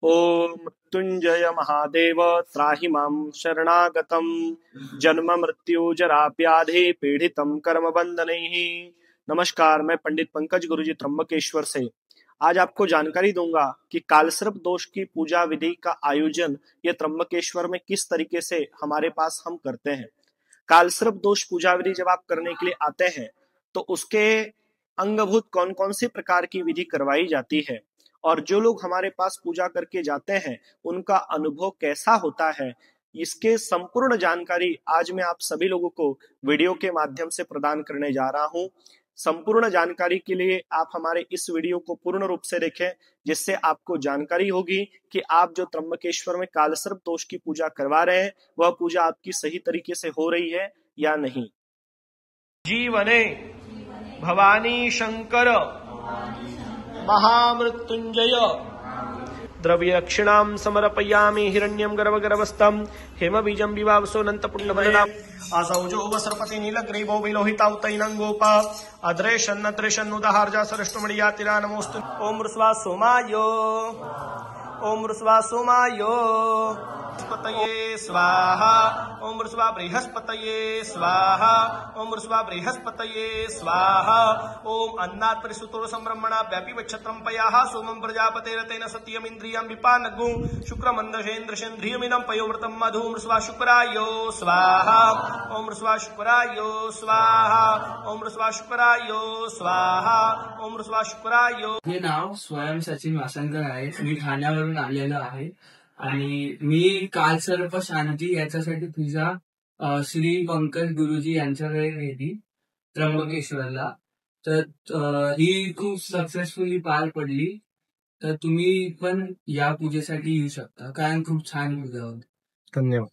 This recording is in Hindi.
ओम मृत्युंजय महादेव त्राहि मां शरणागतम जन्म मृत्यु जरा व्याधि पीड़ितम कर्म बंधनैः। नमस्कार, मैं पंडित पंकज गुरुजी त्र्यंबकेश्वर से आज आपको जानकारी दूंगा कि कालसर्प दोष की पूजा विधि का आयोजन ये त्र्यंबकेश्वर में किस तरीके से हमारे पास हम करते हैं। कालसर्प दोष पूजा विधि जब आप करने के लिए आते हैं तो उसके अंगभूत कौन कौन सी प्रकार की विधि करवाई जाती है और जो लोग हमारे पास पूजा करके जाते हैं उनका अनुभव कैसा होता है, इसके संपूर्ण जानकारी आज मैं आप सभी लोगों को वीडियो के माध्यम से प्रदान करने जा रहा हूं। संपूर्ण जानकारी के लिए आप हमारे इस वीडियो को पूर्ण रूप से देखें, जिससे आपको जानकारी होगी कि आप जो त्र्यंबकेश्वर में कालसर्प दोष की पूजा करवा रहे हैं वह पूजा आपकी सही तरीके से हो रही है या नहीं। जीवने भवानी शंकर महामृत्युंजय द्रव्यक्षिणां समर्पयामि हिरण्यं गर्भगर्भस्थं हेमबीजं विवावसोऽनन्तपुण्यफलदाम् असौजो वसर्पति नीलग्रीवो विलोहितां तैनं गोप अद्रेशन्नद्रेशन्नुदाहार्जा सरष्टुमणियातिरा नमोस्तु। ओम ऋस्वा सोमायो ओम ऋस्वा सोमायो बृहस्पतये स्वाहा ओम ऋस्वा बृहस्पतये स्वाहा ओम ऋस्वा बृहस्पतये स्वाहा ओम अन्नात् परिसुतो संब्रह्मणा व्यापी वक्षत्रं पयाः सोमं प्रजापतेरतेन सत्यमिन्द्रियं विपानगुं शुक्रमन्दशेन्द्रशेन्द्रियमिदं पयोव्रतं मधु ऋस्वा शुक्रायो स्वाहा ओम ऋस्वा शुक्रायो स्वाहा ओम ऋस्वा शुक्रायो स्वाहा ओम ऋस्वा शुक्रायो। हे नाव स्वयं सचिन वासनकर आहे। मी ठाण्यावरून आलेलो आहे आणि मी कालसर्प शांती याच्यासाठी पूजा श्री पंकज गुरुजी यांच्याकडे गेली त्र्यंबकेश्वरला। तर ही खूप सक्सेसफुली पार पडली। तर तुम्ही पण या पूजेसाठी येऊ शकता, कारण खूप छान पूजा होती। धन्यवाद।